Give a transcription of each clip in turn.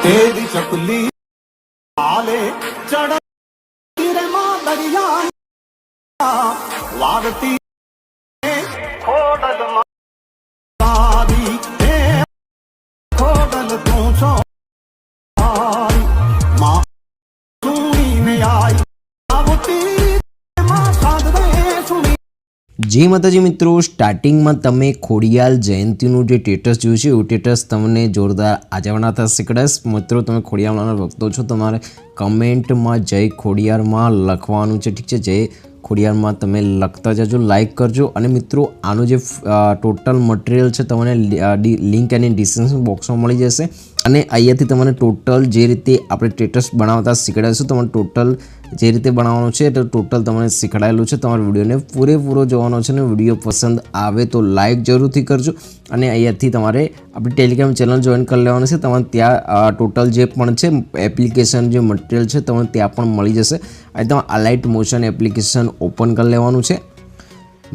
तेरी चपली आले चढ़ती रे मां दरिया वारती खोडल मारी हे खोडल तू छो मां सुनी ने आई आवती मां साध दे सुनी। जी माताजी मित्रों, स्टार्टिंग में तमे खोडियाल जयंतीનું જે સ્ટેટસ જોયું છે એવું સ્ટેટસ તમને જોરદાર આજવણાતા શીખડાશ। મિત્રો તમે ખોડિયારના ભક્તો છો, તમારે કમેન્ટમાં જય ખોડિયારમાં લખવાનું છે, ઠીક છે। જય ખોડિયારમાં તમે લખતા જજો, લાઇક કરજો। અને મિત્રો આનું જે ટોટલ મટીરિયલ છે તમને લિંક એની ડિસ્ક્રિપ્શન બોક્સમાં મળી જશે। અને અહીંયાથી તમને ટોટલ જે રીતે આપણે સ્ટેટસ બનાવતા શીખડાવીશું, તમારે ટોટલ જે રીતે બનાવવાનું છે એટલે ટોટલ તમને શીખડાયેલું છે। તમારે વિડીયોને પૂરેપૂરો જોવાનો છે અને વિડીયો પસંદ આવે તો લાઇક જરૂરથી કરજો। અને અહીંયાથી તમારે આપણી ટેલિગ્રામ ચેનલ જોઈન કરી લેવાનું છે। તમારે ત્યાં ટોટલ જે પણ છે એપ્લિકેશન જે મટીરિયલ છે તમને ત્યાં પણ મળી જશે। અહીં તમારે અલાઇટ મોશન એપ્લિકેશન ઓપન કરી લેવાનું છે।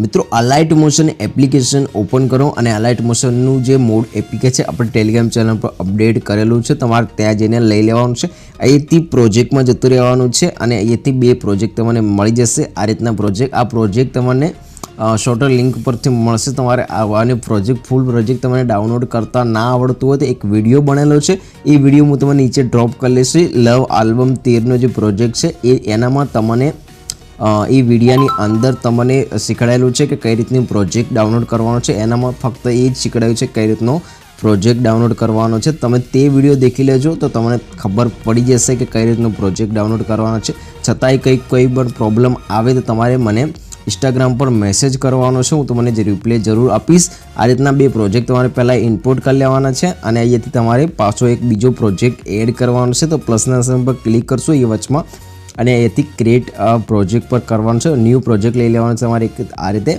મિત્રો અલાઇટ મોશન એપ્લિકેશન ઓપન કરો અને અલાઇટ મોશનનું જે મોડ એપ્લિકેશન છે આપણે ટેલિગ્રામ ચેનલ પર અપડેટ કરેલું છે, તમારે ત્યાં જઈને લઈ લેવાનું છે। અહીંથી પ્રોજેક્ટમાં જતું રહેવાનું છે અને અહીંયાથી બે પ્રોજેક્ટ તમને મળી જશે। આ રીતના આ પ્રોજેક્ટ તમને શોર્ટર લિંક પરથી મળશે। તમારે આને ફૂલ પ્રોજેક્ટ તમને ડાઉનલોડ કરતા ના આવડતું હોય તો એક વિડીયો બનેલો છે, એ વિડીયો હું તમને નીચે ડ્રોપ કરી લઈશ। લવ આલ્બમ 13નો જે પ્રોજેક્ટ છે એનામાં તમને એ વિડીયાની અંદર તમને શીખડાયેલું છે કે કઈ રીતની પ્રોજેક્ટ ડાઉનલોડ કરવાનો છે। એનામાં ફક્ત એ જ શીખડાયું છે કઈ રીતનો પ્રોજેક્ટ ડાઉનલોડ કરવાનો છે। તમે તે વિડીયો દેખી લેજો તો તમને ખબર પડી જશે કે કઈ રીતનો પ્રોજેક્ટ ડાઉનલોડ કરવાનો છે। છતાંય કોઈ પણ પ્રોબ્લેમ આવે તો તમારે મને ઇન્સ્ટાગ્રામ પર મેસેજ કરવાનો છે, હું તમને જે રિપ્લાય જરૂર આપીશ। આ રીતના બે પ્રોજેક્ટ તમારે પહેલાં ઇમ્પોર્ટ કરી લેવાના છે અને અહીંયાથી તમારે પાછો એક બીજો પ્રોજેક્ટ એડ કરવાનો છે। તો પ્લસના નિશાન પર ક્લિક કરશો એ વચમાં અને અહીંયાથી ક્રિએટ પ્રોજેક્ટ પર કરવાનું છે, ન્યૂ પ્રોજેક્ટ લઈ લેવાનું છે તમારે આ રીતે।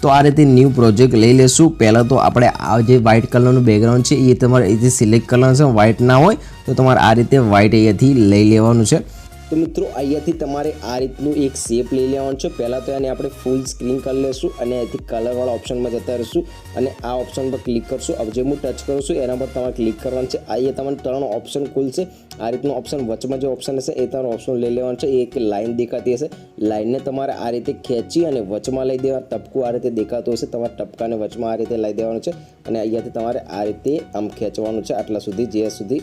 તો આ રીતે ન્યૂ પ્રોજેક્ટ લઈ લેશું। પહેલાં તો આપણે આ જે વ્હાઇટ કલરનું બેકગ્રાઉન્ડ છે એ તમારે અહીંથી સિલેક્ટ કરવાનું છે। વ્હાઇટ ના હોય તો તમારે આ રીતે વ્હાઇટ અહીંયાથી લઈ લેવાનું છે। તો મિત્રો અહીંયાથી તમારે આ રીતનું એક શેપ લઈ લેવાનું છે। પહેલાં તો એને આપણે ફૂલ સ્ક્રીન કરી લઈશું અને અહીંથી કલરવાળા ઓપ્શનમાં જતા રહીશું અને આ ઓપ્શન પર ક્લિક કરશું। હવે જે હું ટચ કરું છું એના પર તમારે ક્લિક કરવાનું છે। અહીંયા તમને 3 ઓપ્શન ખુલશે। આ રીતનું ઓપ્શન વચમાં જે ઓપ્શન હશે એ તમારો ઓપ્શન લઈ લેવાનું છે। એક લાઇન દેખાતી હશે, લાઇનને તમારે આ રીતે ખેંચી અને વચમાં લઈ દેવા। ટપકું આ રીતે દેખાતું હશે, તમારે ટપકાને વચમાં આ રીતે લઈ દેવાનું છે અને અહીંયાથી તમારે આ રીતે આમ ખેંચવાનું છે, આટલા સુધી જ્યાં સુધી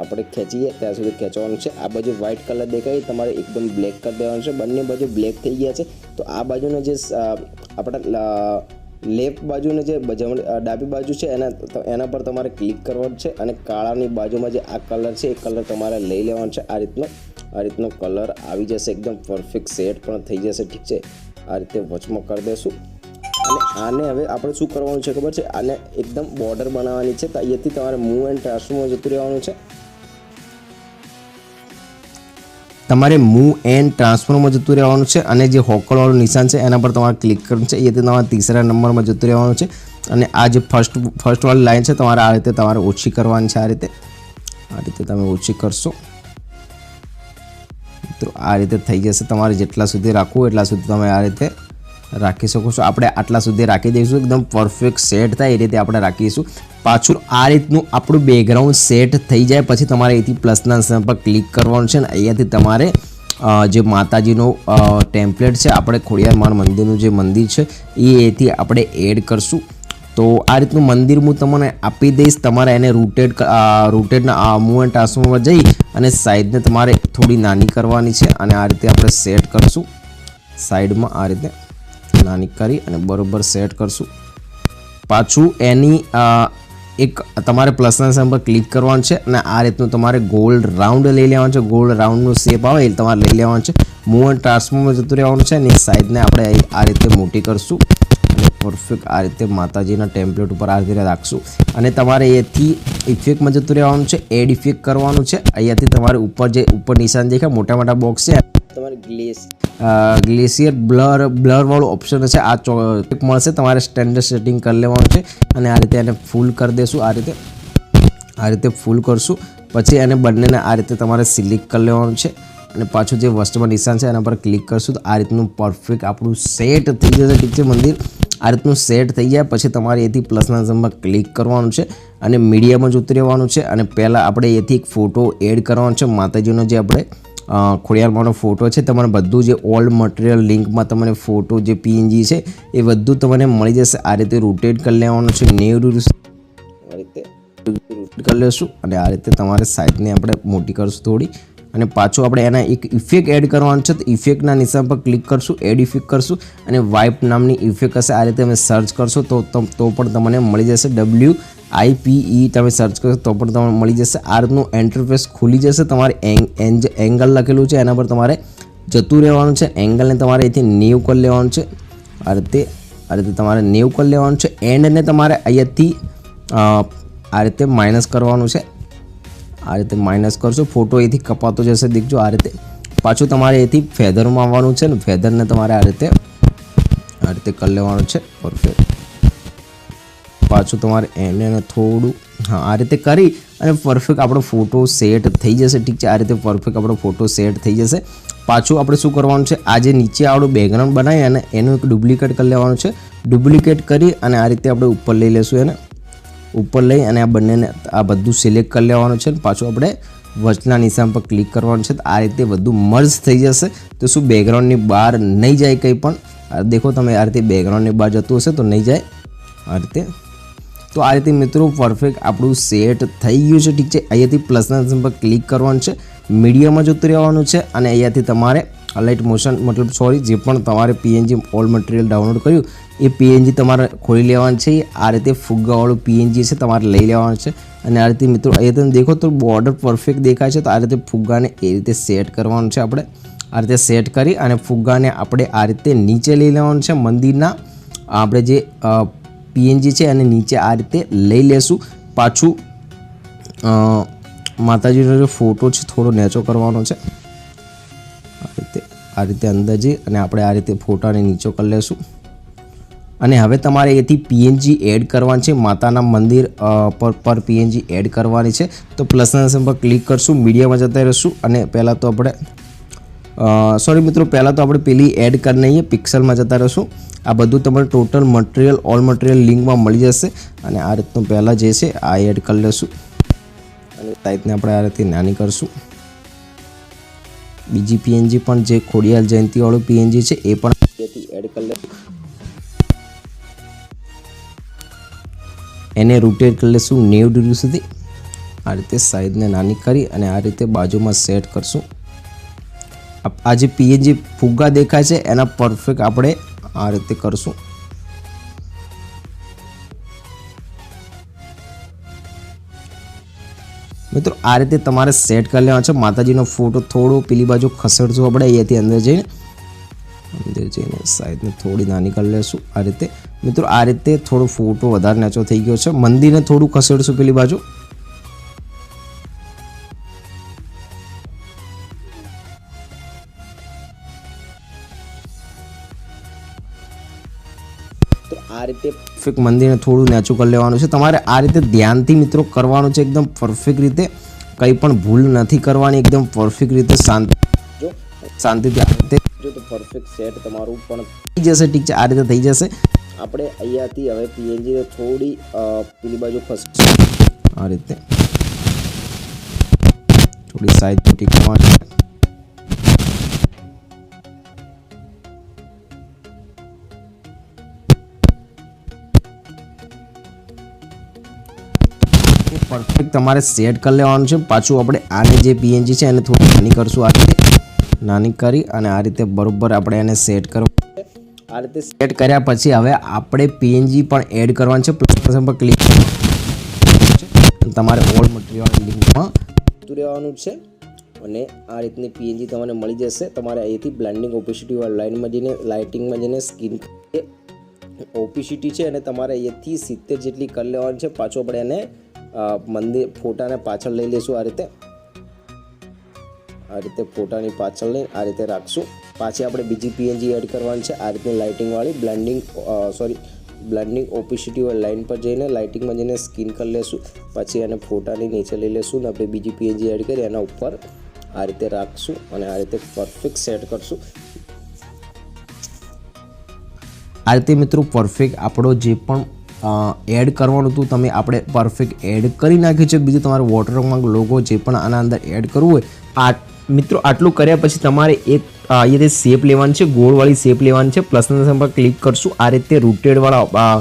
આપણે ખેંચીએ ત્યાં સુધી ખેંચવાનું છે। આ બાજુ વ્હાઇટ કલર દેખાય તમારે એકદમ બ્લેક કરી દેવાનું છે। બંને બાજુ બ્લેક થઈ ગયા છે તો આ બાજુનો જે આપણા લેફ્ટ બાજુને જે ડાબી બાજુ છે એના પર તમારે ક્લિક કરવાનું છે અને કાળાની બાજુમાં જે આ કલર છે એ કલર તમારે લઈ લેવાનો છે। આ રીતનો કલર આવી જશે, એકદમ પરફેક્ટ સેટ પણ થઈ જશે, ઠીક છે। આ રીતે વચમાં કરી દઈશું અને આને હવે આપણે શું કરવાનું છે ખબર છે, આને એકદમ બોર્ડર બનાવવાની છે। તો અહીંયાથી તમારે મૂવ એન્ડ ટ્રાન્સફોર્મમાં જતું રહેવાનું છે। તમારે મૂવ એન્ડ ટ્રાન્સફોર્મમાં જતું રહેવાનું છે અને જે હોકળવાળું નિશાન છે એના પર તમારે ક્લિક કરવાનું છે। અહીંયાથી તમારે ત્રીસરા નંબરમાં જતું રહેવાનું છે અને આ જે ફર્સ્ટવાળી લાઈન છે તમારે આ રીતે તમારે ઓછી કરવાની છે। આ રીતે તમે ઓછી કરશો તો આ રીતે થઈ જશે। તમારે જેટલા સુધી રાખવું એટલા સુધી તમે આ રીતે રાખી શકો છો। આપણે આટલા સુધી રાખી દઈશું, એકદમ પરફેક્ટ સેટ થાય એ રીતે આપણે રાખીશું। પાછું આ રીતનું આપણું બેકગ્રાઉન્ડ સેટ થઈ જાય પછી તમારે અહીંથી પ્લસના નિશાન પર ક્લિક કરવાનું છે અને અહીંયાથી તમારે જે માતાજીનો ટેમ્પલેટ છે આપણે ખોડિયાર મંદિરનું જે મંદિર છે એથી આપણે એડ કરશું। તો આ રીતનું મંદિર હું તમને આપી દઈશ। તમારે એને રૂટેડના મૂવ એન્ડ ટ્રાન્સફોર્મમાં જઈ અને સાઈડને તમારે થોડી નાની કરવાની છે અને આ રીતે આપણે સેટ કરશું। સાઈડમાં આ રીતે નાની કરી અને બરોબર સેટ કરશું। પાછું એની એક તમારે પ્લસના નિશાન પર ક્લિક કરવાનું છે અને આ રીતનું તમારે ગોલ્ડ રાઉન્ડ લઈ લેવાનું છે। ગોલ્ડ રાઉન્ડનો શેપ આવે એ તમારે લઈ લેવાનું છે। મૂવ એન્ડ ટ્રાન્સફોર્મમાં જતું રહેવાનું છે અને સાઈડને આપણે આ રીતે મોટી કરશું અને પરફેક્ટ આ રીતે માતાજીના ટેમ્પલેટ ઉપર આ રીતે રાખશું અને તમારે એથી ઇફેક્ટમાં જતું રહેવાનું છે, એડ ઇફેક્ટ કરવાનું છે। અહીંયાથી તમારે ઉપર નિશાન દેખાય મોટા મોટા બોક્સ છે, તમારે ગ્લેશિયર બ્લર વાળું ઓપ્શન છે, આ મળશે। તમારે સ્ટેન્ડર્ડ સેટિંગ કરી લેવાનું છે અને આ રીતે એને ફૂલ કરી દેશું। આ રીતે ફૂલ કરશું પછી એને બંનેને આ રીતે તમારે સિલેક્ટ કરી લેવાનું છે અને પાછું જે વસ્તુમાં નિશાન છે એના પર ક્લિક કરશું તો આ રીતનું પરફેક્ટ આપણું સેટ થઈ જશે, ઠીક છે। મંદિર આ રીતનું સેટ થઈ જાય પછી તમારે એથી પ્લસના નિશાનમાં ક્લિક કરવાનું છે અને મીડિયામાં જ ઉતરી આવવાનું છે અને પહેલાં આપણે એથી એક ફોટો એડ કરવાનો છે માતાજીનો જે આપણે ખોડિયારમાંનો ફોટો છે. તમારે બધું જે ઓલ્ડ મટીરિયલ લિંકમાં તમને ફોટો જે પીએનજી છે એ બધું તમને મળી જશે. આ રીતે રોટેટ કરી લેવાનું છે 90 આ રીતે રોટેટ કરી લેશું અને આ રીતે તમારે સાઇઝને આપણે મોટી કરશું થોડી અને પાછું આપણે એના એક ઇફેક્ટ એડ કરવાનું છે. તો ઇફેક્ટના નિશાન પર ક્લિક કરશું, એડ ઇફેક્ટ કરશું અને વાઇપ નામની ઇફેક્ટ હશે. આ રીતે તમે સર્ચ કરશો તો પણ તમને મળી જશે. WIPE તમે સર્ચ કરશો તો પણ તમને મળી જશે. આ રીતનું ઇન્ટરફેસ ખુલી જશે. તમારે એંગલ લખેલું છે એના પર તમારે જતું રહેવાનું છે. એંગલને તમારે અહીંથી 90 કરી લેવાનું છે. આ રીતે તમારે 90 કરી લેવાનું છે. એન્ડને તમારે અહીંયાથી આ રીતે માઇનસ કરવાનું છે. આ રીતે માઇનસ કરશો, ફોટો અહીંથી કપાતો જશે. દેખજો આ રીતે. પાછું તમારે અહીંથી ફેધરમાં આવવાનું છે ને ફેધરને તમારે આ રીતે કરી લેવાનું છે પરફેક્ટ. પાછું તમારે એને થોડું આ રીતે કરી અને પરફેક્ટ આપણો ફોટો સેટ થઈ જશે. ઠીક છે, આ રીતે પરફેક્ટ આપણો ફોટો સેટ થઈ જશે. પાછું આપણે શું કરવાનું છે, આ જે નીચે આવડું બેકગ્રાઉન્ડ બનાવી અને એનું એક ડુપ્લિકેટ કરી લેવાનું છે. ડુપ્લિકેટ કરી અને આ રીતે આપણે ઉપર લઈ લેશું. એને ઉપર લઈ અને આ બંનેને આ બધું સિલેક્ટ કરી લેવાનું છે. પાછું આપણે વચના નિશાન પર ક્લિક કરવાનું છે. આ રીતે બધું મર્જ થઈ જશે. તો શું બેકગ્રાઉન્ડની બહાર નહીં જાય કંઈ પણ. દેખો તમે આ રીતે બેકગ્રાઉન્ડની બહાર જતું હશે તો નહીં જાય આ રીતે. તો આ રીતે મિત્રો પરફેક્ટ આપણું સેટ થઈ ગયું છે. ઠીક છે, અહીંયાથી પ્લસના નિશાન પર ક્લિક કરવાનું છે, મીડિયમમાં જ ઉતરી આવવાનું છે અને અહીંયાથી તમારે અલાઇટ મોશન જે પણ તમારે પીએનજી ઓલ મટીરિયલ ડાઉનલોડ કર્યું એ પીએનજી તમારે ખોલી લેવાનું છે. આ રીતે ફુગ્ગાવાળું પીએનજી છે તમારે લઈ લેવાનું છે અને આ રીતે મિત્રો અહીંયા તમે દેખો તો બોર્ડર પરફેક્ટ દેખાય છે. તો આ રીતે ફુગ્ગાને એ રીતે સેટ કરવાનું છે. આપણે આ રીતે સેટ કરી અને ફુગ્ગાને આપણે આ રીતે નીચે લઈ લેવાનું છે. મંદિરના આપણે જે પીએનજી છે અને નીચે આ રીતે લઈ લેશું. પાછું માતાજીનો જે ફોટો છે થોડો નેચો કરવાનો છે. આ રીતે અંદર જઈ અને આપણે આ રીતે ફોટાને નીચો કરી લેશું અને હવે તમારે એથી પીએનજી એડ કરવાની છે. માતાના મંદિર પર પીએનજી એડ કરવાની છે. તો પ્લસના નિશાન પર ક્લિક કરશું, મીડિયામાં જતા રહીશું અને પહેલાં તો આપણે પેલી એડ કરી લઈએ, પિક્સલમાં જતા રહીશું. આ બધું તમારે ટોટલ મટીરિયલ ઓલ મટીરિયલ લિંકમાં મળી જશે અને આ રીતનું પહેલાં જે છે આ એડ કરી લઈશું અને સાઇઝને આપણે આ રીતે નાની કરશું. બીજી પીએનજી પણ જે ખોડિયાર જયંતીવાળું પીએનજી છે એ પણ એડ કરી લઈશું. એને રોટેટ કરી લઈશું 90 ડિગ્રી સુધી. આ રીતે સાઈઝને નાની કરી અને આ રીતે બાજુમાં સેટ કરશું. આ જે પીએનજી ફુગ્ગા દેખાય છે એના પરફેક્ટ આપણે આ રીતે કરશું. મિત્રો આ રીતે તમારે સેટ કરી લેવાનો છે. માતાજીનો ફોટો થોડો પેલી બાજુ ખસેડશું આપણે અહીંયાથી અંદર જઈને સાઈઝને થોડી નાની કરી લેશું. આ રીતે મિત્રો આ રીતે થોડો ફોટો વધારે નેચો થઈ ગયો છે. મંદિરને થોડું ખસેડશું પેલી બાજુ. તો આ રીતે પરફેક્ટ મંદિરને થોડું નેચું કરી લેવાનું છે. તમારે આ રીતે ધ્યાનથી મિત્રો કરવાનું છે, એકદમ પરફેક્ટ રીતે. કંઈ પણ ભૂલ નથી કરવાની, એકદમ પરફેક્ટ રીતે શાંતિથી આ રીતે જો તો પરફેક્ટ સેટ તમારું પણ થઈ જશે. ઠીક છે, આ રીતે થઈ જશે. આપણે અહીંયાથી હવે પીએનજીને થોડી પેલી બાજુ ખસશું. આ રીતે થોડી સાઈઝ મોટી કરવાની છે. પરફેક્ટ તમારે સેટ કરી લેવાનું છે. પાછું આપણે આને જે પીએનજી છે એને થોડી નાની કરશું. આ રીતે નાની કરી અને આ રીતે બરોબર આપણે એને સેટ કરવાનું છે. આ રીતે સેટ કર્યા પછી હવે આપણે પીએનજી પણ એડ કરવાનું છે. પ્લસ પર ક્લિક કરવાનું. તમારે ઓલ મટીરિયલ લિંકમાં જતું રહેવાનું છે અને આ રીતની પીએનજી તમને મળી જશે. તમારે અહીંથી બ્લેન્ડિંગ ઓપેસિટી લાઇનમાં જઈને લાઇટિંગમાં જઈને સ્કીન ઓપેસિટી છે અને તમારે અહીંયાથી 70 જેટલી કરી લેવાની છે. પાછું આપણે એને મંદિર ફોટાને પાછળ લઈ લઈશું. આ રીતે ફોટાની પાછળ લઈને આ રીતે રાખશું. પાછી આપણે બીજી પીએનજી એડ કરવાની છે. આ રીતની લાઇટિંગવાળી બ્લેન્ડિંગ ઓપેસિટી લાઇન પર જઈને લાઇટિંગમાં જઈને સ્કીન કરી લેશું. પછી એને ફોટાની નીચે લઈ લેશું અને આપણે બીજી પીએનજી એડ કરી એના ઉપર આ રીતે રાખશું અને આ રીતે પરફેક્ટ સેટ કરશું. આ રીતે મિત્રો પરફેક્ટ આપણો જે પણ એડ કરવાનું હતું તમે આપણે પરફેક્ટ એડ કરી નાખ્યું છે. બીજું તમારે વોટરમાર્ક લોગો જે પણ આના અંદર એડ કરવું હોય મિત્રો આટલું કર્યા પછી તમારે એક અહીંયાથી શેપ લેવાની છે, ગોળવાળી શેપ લેવાની છે. પ્લસના નિશાન પર ક્લિક કરશું. આ રીતે રૂટેડવાળા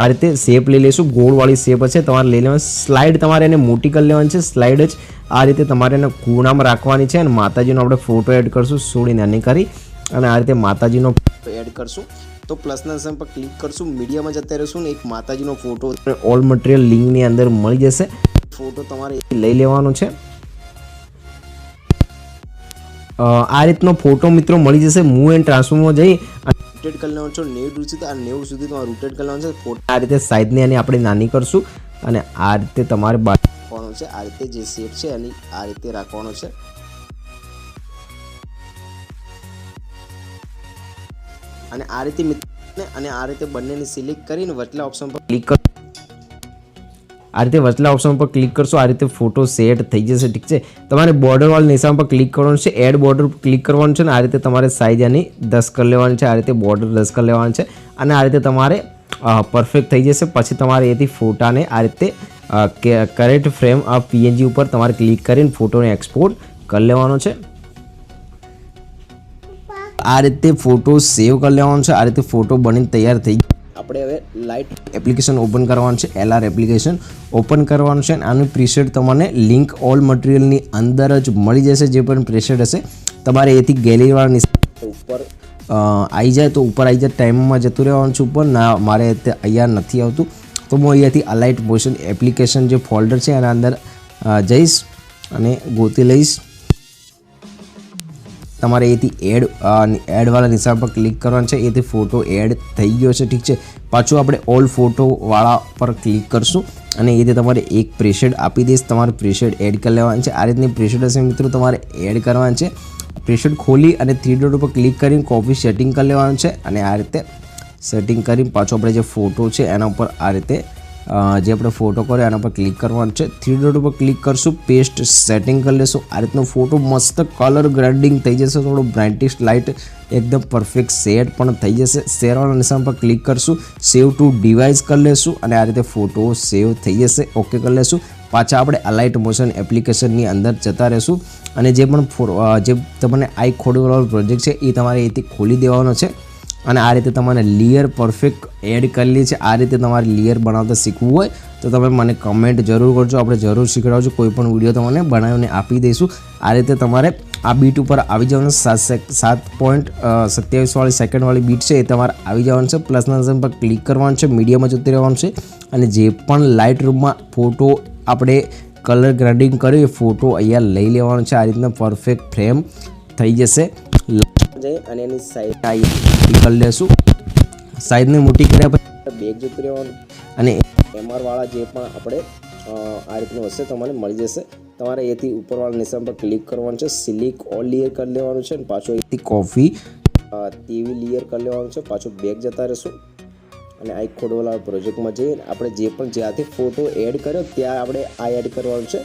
આ રીતે શેપ લઈ લઈશું. ગોળવાળી શેપ હશે તમારે લઈ લેવાની. સ્લાઇડ તમારે એને મોટી કરી લેવાની છે. સ્લાઇડ જ આ રીતે તમારે એને ખૂણામાં રાખવાની છે અને માતાજીનો આપણે ફોટો એડ કરશું, થોડી નાની કરી અને આ રીતે માતાજીનો ફોટો એડ કરશું. તો પ્લસના નિશાન પર ક્લિક કરશું, મીડિયામાં જતા રહીશું ને એક માતાજીનો ફોટો ઓલ મટીરિયલ લિંકની અંદર મળી જશે. ફોટો તમારે લઈ લેવાનો છે. આ રીતનો ફોટો મિત્રો મળી જશે. મૂવ એન્ડ ટ્રાન્સફોર્મમાં જઈ રોટેટ કરી લેવાનું છે 90 સુધી. આ 90 સુધી તમારે રોટેટ કરી લેવાનું છે. ફોટો આ રીતે સાઈડની આની આપણે નાની કરશું અને આ રીતે તમારે રાખવાનો છે. આ રીતે જે શેપ છે એની આ રીતે રાખવાનો છે. અને આ રીતે અને આ રીતે બંનેને સિલેક્ટ કરીને વચલા ઓપ્શન પર ક્લિક કરો. આ રીતે વચલા ઓપ્શન પર ક્લિક કરશો. આ રીતે ફોટો સેટ થઈ જશે. ઠીક છે. તમારે બોર્ડર વાળા નિશાન પર ક્લિક કરવાનું છે. એડ બોર્ડર ક્લિક કરવાનું છે અને આ રીતે તમારે સાઈઝ આની 10 કરી લેવાની છે. આ રીતે બોર્ડર 10 કરી લેવાની છે અને આ રીતે તમારે પરફેક્ટ થઈ જશે. પછી તમારે એથી ફોટાને આ રીતે કરેક્ટ ફ્રેમ ઓફ PNG ઉપર તમારે ક્લિક કરીને ફોટોને એક્સપોર્ટ કરી લેવાનો છે. આ રીતે ફોટો સેવ કરી લેવાનો છે. આ રીતે ફોટો બનીને તૈયાર થઈ આપણે હવે લાઇટ એપ્લિકેશન ઓપન કરવાનું છે. LR એપ્લિકેશન ઓપન કરવાનું છે અને આનું પ્રીસેટ તમને લિંક ઓલ મટીરિયલની અંદર જ મળી જશે. જે પણ પ્રીસેટ હશે તમારે એથી ગેલેરીવાળા ઉપર આવી જાય તો ઉપર આવી જાય ટાઈમમાં જતું રહેવાનું છે. ઉપર ના મારે અહીંયા નથી આવતું તો હું અહીંયાથી અલાઇટ મોશન એપ્લિકેશન જે ફોલ્ડર છે એના અંદર જઈશ અને ગોતી લઈશ. તમારે એથી એડવાળા નિશાન પર ક્લિક કરવાનું છે. એથી ફોટો એડ થઈ ગયો છે. ઠીક છે. પાછું આપણે ઓલ ફોટોવાળા પર ક્લિક કરશું અને એથી તમારે એક પ્રેશેડ આપી દઈશ. તમારે પ્રેશેડ એડ કરી લેવાનું છે. આ રીતની પ્રેશેડ હશે મિત્રો તમારે એડ કરવાનું છે. પ્રેશેડ ખોલી અને 3 ડોટ ઉપર ક્લિક કરીને કોપી સેટિંગ કરી લેવાનું છે અને આ રીતે સેટિંગ કરીને પાછો આપણે જે ફોટો છે એના ઉપર આ રીતે જે આપણે ફોટો કર્યો એના પર ક્લિક કરવાનું છે. 3 ડોટ ઉપર ક્લિક કરશું, પેસ્ટ સેટિંગ કરી લેશું. આ રીતનો ફોટો મસ્ત કલર ગ્રેડિંગ થઈ જશે. થોડો બ્રાઇટેસ્ટ લાઇટ એકદમ પરફેક્ટ સેટ પણ થઈ જશે. શેરવાળા નિશાન પર ક્લિક કરશું, સેવ ટુ ડિવાઇસ કરી લેશું અને આ રીતે ફોટો સેવ થઈ જશે. ઓકે કરી લેશું. પાછા આપણે અલાઇટ મોશન એપ્લિકેશનની અંદર જતા રહેશું અને જે પણ જે તમને આઈ ખોડવાનો પ્રોજેક્ટ છે એ તમારે એથી ખોલી દેવાનો છે અને આ રીતે તમારે લેયર પરફેક્ટ એડ કરેલી છે. આ રીતે તમારે લેયર બનાવતા શીખવું હોય તો તમે મને કમેન્ટ જરૂર કરજો. આપણે જરૂર શીખડાવજો. કોઈ પણ વિડીયો તમને બનાવીને આપી દઈશું. આ રીતે તમારે આ બીટ ઉપર આવી જવાનું. 7.27 વાળી સેકન્ડવાળી બીટ છે એ તમારે આવી જવાનું છે. પ્લસના નિશાન પર ક્લિક કરવાનું છે, મીડિયામાં જતું રહેવાનું છે અને જે પણ લાઇટ રૂમમાં ફોટો આપણે કલર ગ્રેડિંગ કર્યો એ ફોટો અહીંયા લઈ લેવાનો છે. આ રીતના પરફેક્ટ ફ્રેમ થઈ જશે. અને એની સાઈડ કરી લેશું. સાઈડને મોટી કર્યા પછી બેગ જતું રહેવાનું અને MR વાળા જે પણ આપણે આ રીતનું હશે તમારે મળી જશે. તમારે એથી ઉપરવાળા નિશાન પર ક્લિક કરવાનું છે, સિલેક્ટ ઓલ લેયર કરી લેવાનું છે અને પાછો એથી કોફી તેવી લેયર કરી લેવાનું છે. પાછું બેગ જતા રહેશું અને આ ખોડવાળા પ્રોજેક્ટમાં જઈએ આપણે જે પણ જ્યાંથી ફોટો એડ કર્યો ત્યાં આપણે આ એડ કરવાનું છે.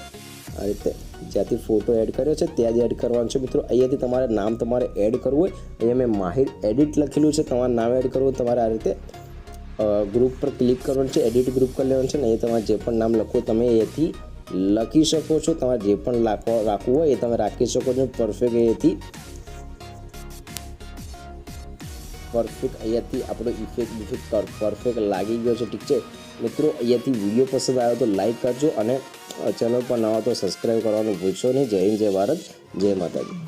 આ રીતે જ્યાંથી ફોટો એડ કર્યો છે ત્યાં જ એડ કરવાનું છે. મિત્રો અહીંયાથી તમારે નામ તમારે એડ કરવું હોય અહીંયા મેં માહિર એડિટ લખેલું છે. તમારે નામ એડ કરવું હોય તમારે આ રીતે ગ્રુપ પર ક્લિક કરવાનું છે, એડિટ ગ્રુપ કરી લેવાનું છે ને એ તમારે જે પણ નામ લખો તમે એથી લખી શકો છો. તમારે જે પણ રાખવું હોય એ તમે રાખી શકો છો. પરફેક્ટ એથી પરફેક્ટ અહીંયાથી આપણો ઇફેક્ટ પરફેક્ટ લાગી ગયો છે. ઠીક છે મિત્રો. અહીંયાથી વિડીયો પસંદ આવ્યો તો લાઈક કરજો અને ચેનલ પર નવા તો સબસ્ક્રાઈબ કરવાનું ભૂલશો નહીં. જય હિન્દ, જય ભારત, જય માતાજી.